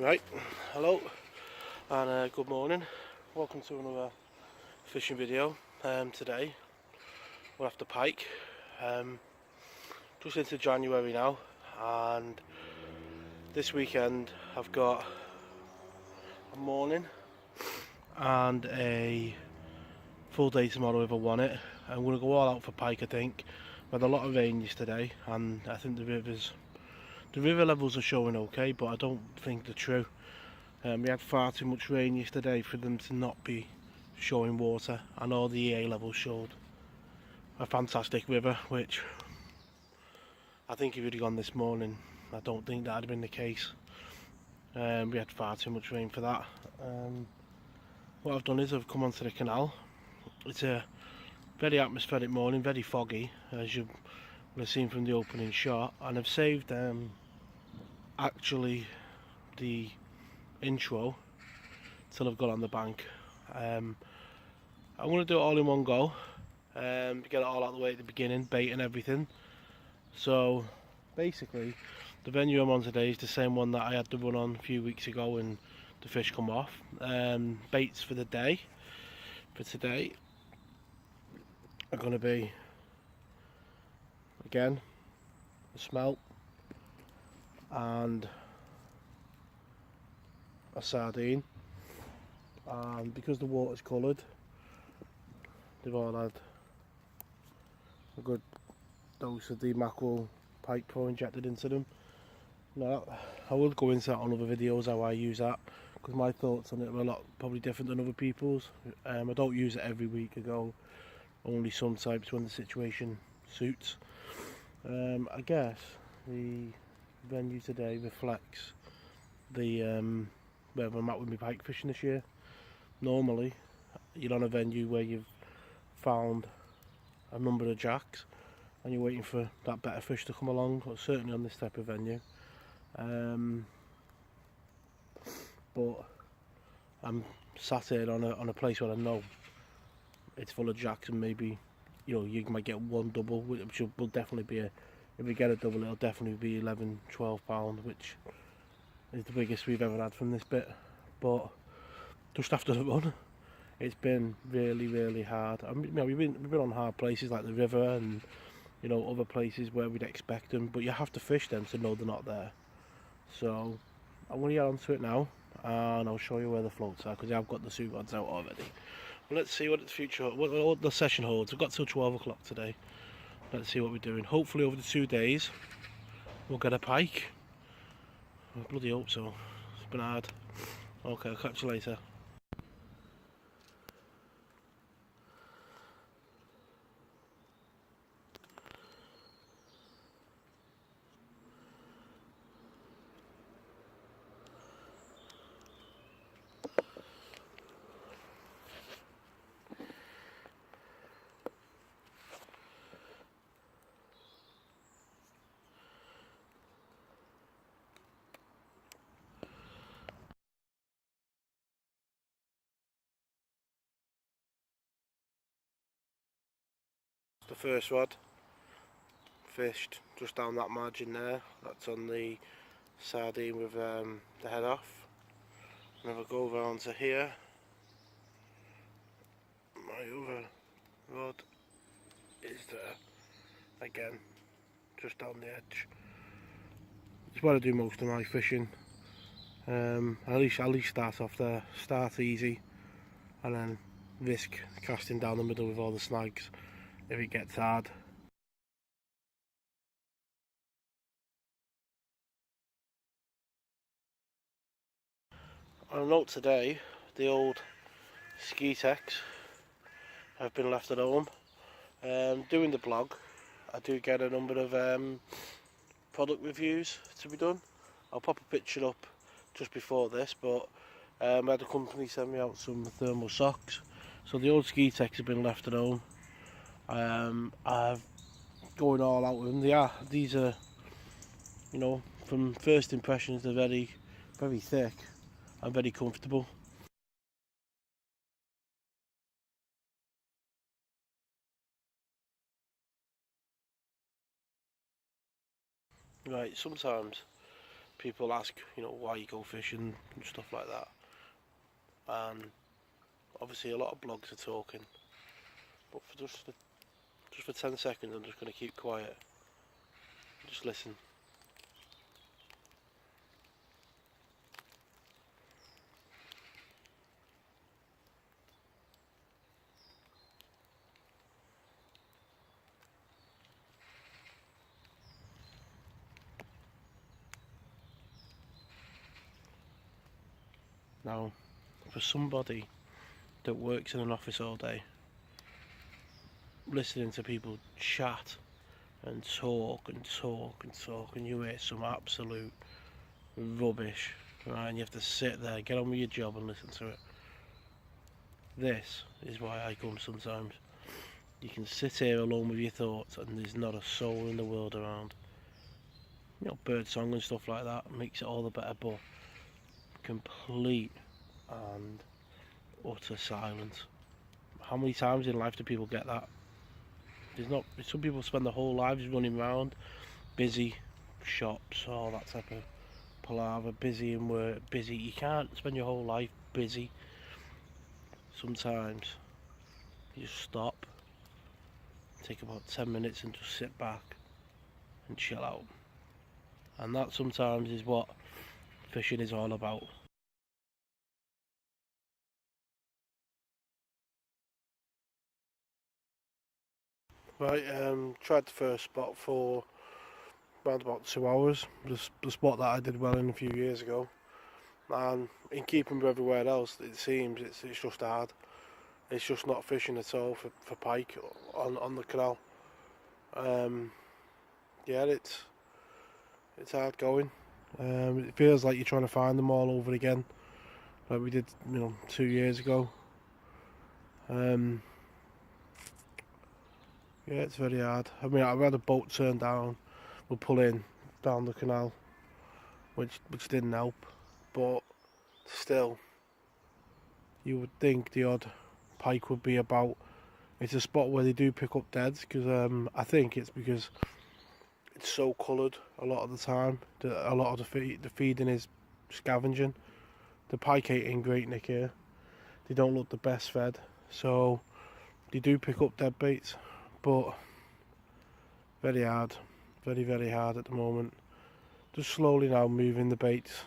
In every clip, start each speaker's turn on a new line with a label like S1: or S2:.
S1: Right, hello and good morning. Welcome to another fishing video. Today we're after pike. Just into January now, and this weekend I've got a morning and a full day tomorrow if I want it. I'm going to go all out for pike, I think. We had a lot of rain yesterday, and I think the river levels are showing okay, but I don't think they're true. We had far too much rain yesterday for them to not be showing water, and all the EA levels showed a fantastic river, which I think if you'd have gone this morning, I don't think that had been the case. We had far too much rain for that. What I've done is I've come onto the canal. It's a very atmospheric morning, very foggy, as you will have seen from the opening shot, and I've saved actually the intro till I've got on the bank. I'm going to do it all in one go, get it all out of the way at the beginning, bait and everything. So basically the venue I'm on today is the same one that I had to run on a few weeks ago and the fish come off. Baits for the day, for today, are going to be again a smelt and a sardine, and because the water's coloured, they've all had a good dose of the mackerel Pike Pro injected into them. Now, I will go into that on other videos how I use that, because my thoughts on it are a lot probably different than other people's. I don't use it every week. I go only some types when the situation suits. I guess the venue today reflects the where I'm at with my pike fishing this year. Normally you're on a venue where you've found a number of jacks and you're waiting for that better fish to come along, or certainly on this type of venue. But I'm sat here on a place where I know it's full of jacks, and maybe you might get one double, which will definitely be if we get a double, it'll definitely be 11-12 pound, which is the biggest we've ever had from this bit. But just after the run, it's been really hard. I mean, we've been on hard places like the river and other places where we'd expect them, but you have to fish them to know they're not there. So I'm going to get onto it now, and I'll show you where the floats are, because I've got the suit rods out already. But let's see what the future, what the session holds. We've got till 12 o'clock today. Let's see what we're doing. Hopefully over the 2 days we'll get a pike. I bloody hope so. It's been hard. Okay, I'll catch you later. The first rod fished just down that margin there. That's on the sardine with the head off. And if I go over onto here, my other rod is there again, just down the edge. It's what I do most of my fishing. At least start off there, start easy, and then risk casting down the middle with all the snags if it gets hard. On a note today, the old ski techs have been left at home. Doing the blog, I do get a number of product reviews to be done. I'll pop a picture up just before this, but I had a company send me out some thermal socks. So the old ski techs have been left at home. I've going all out with them. These are, from first impressions, they're very thick and very comfortable. Right, sometimes people ask, you know, why you go fishing and stuff like that, and obviously a lot of blogs are talking, but for just for 10 seconds I'm just going to keep quiet, just listen. Now, for somebody that works in an office all day, listening to people chat and talk and talk and talk, and you hear some absolute rubbish, right, and you have to sit there, get on with your job and listen to it. This is why I come sometimes. You can sit here alone with your thoughts and there's not a soul in the world around. You know, bird song and stuff like that makes it all the better, but complete and utter silence. How many times in life do people get that? There's not. Some people spend their whole lives running around, busy, shops, all that type of palaver, busy in work, busy. You can't spend your whole life busy. Sometimes you just stop, take about 10 minutes and just sit back and chill out. And that sometimes is what fishing is all about. Right, tried the first spot for around about 2 hours. The spot that I did well in a few years ago. And in keeping with everywhere else, it seems it's just hard. It's just not fishing at all for pike on the canal. Yeah, it's hard going. It feels like you're trying to find them all over again, like we did, you know, 2 years ago. Yeah, it's very hard. I mean, I've had a boat turn down, we'll pull in down the canal, which didn't help, but still, you would think the odd pike would be about. It's a spot where they do pick up deads, because I think it's because it's so coloured a lot of the time that a lot of the feeding is scavenging. The pike ain't in great nick here. They don't look the best fed, so they do pick up dead baits, but very hard, very hard at the moment. Just slowly now moving the baits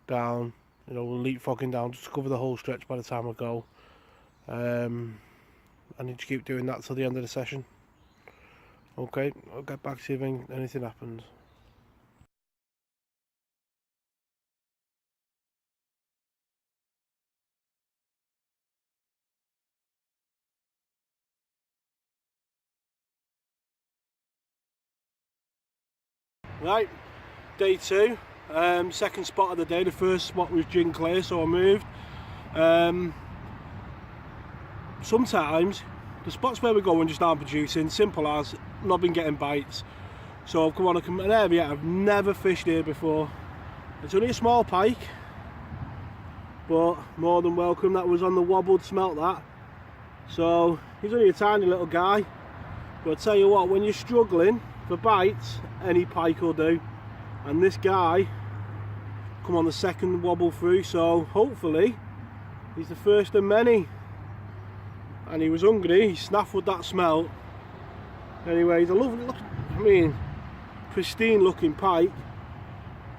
S1: down, you know, leapfrogging down just to cover the whole stretch by the time I go. I need to keep doing that till the end of the session. Okay, I'll get back to you if anything happens. Right, day 2, second spot of the day. The first spot was gin clear, so I moved. Sometimes the spots where we're going just aren't producing, simple as, not been getting bites. So I've come on an area I've never fished here before. It's only a small pike, but more than welcome. That was on the wobbled smelt, that. So he's only a tiny little guy, but I tell you what, when you're struggling for bites, any pike will do. And this guy come on the second wobble through, so hopefully he's the first of many. And he was hungry, he snaffled that smelt. Anyway, he's a lovely look, I mean, pristine looking pike.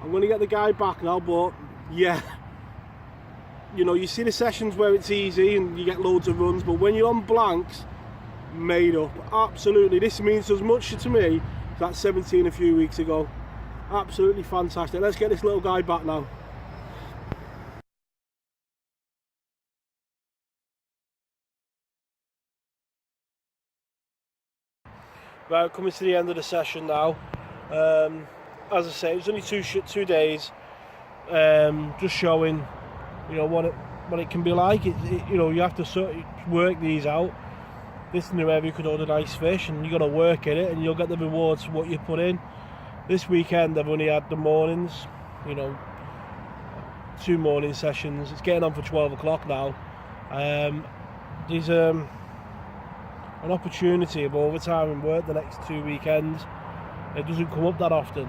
S1: I'm going to get the guy back now, but yeah, you know, you see the sessions where it's easy and you get loads of runs, but when you're on blanks, made up. Absolutely, this means as much to me as that 17 a few weeks ago. Absolutely fantastic. Let's get this little guy back now. Right, coming to the end of the session now. As I say, it was only 2 days. Just showing, you know, what it can be like. You know, you have to sort of work these out. This new area could hold a nice fish, and you got to work in it, and you'll get the rewards for what you put in. This weekend I've only had the mornings, you know, 2 morning sessions. It's getting on for 12 o'clock now. There's an opportunity of overtime and work the next 2 weekends. It doesn't come up that often,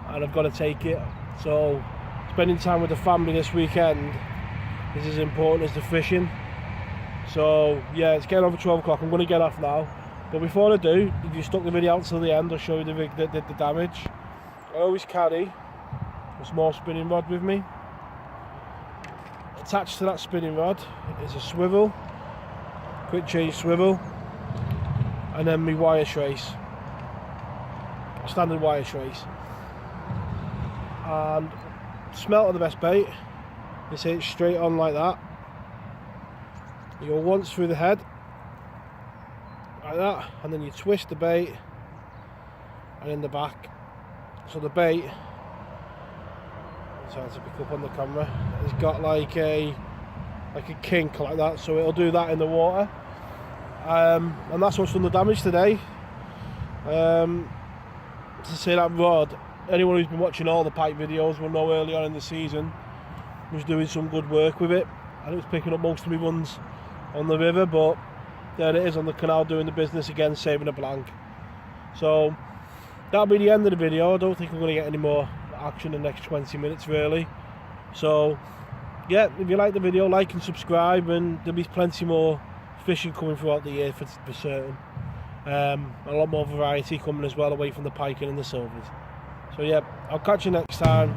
S1: and I've got to take it. So spending time with the family this weekend is as important as the fishing. So yeah, it's getting over 12 o'clock. I'm going to get off now, but before I do, if you stuck the video out till the end, I'll show you the damage. I always carry a small spinning rod with me. Attached to that spinning rod is a swivel, quick change swivel, and then my wire trace, a standard wire trace. And smelt are the best bait. You say it straight on like that. You go once through the head, like that, and then you twist the bait, and in the back. So the bait, it's hard to pick up on the camera, it's got like a kink like that, so it'll do that in the water. And that's what's done the damage today. To say that rod, anyone who's been watching all the pike videos will know early on in the season was doing some good work with it, and it was picking up most of my runs on the river, but there it is on the canal doing the business again, saving a blank. So that'll be the end of the video. I don't think we're going to get any more action in the next 20 minutes really. So yeah, if you like the video, like and subscribe, and there'll be plenty more fishing coming throughout the year for certain. A lot more variety coming as well, away from the pike and the silvers. So yeah, I'll catch you next time.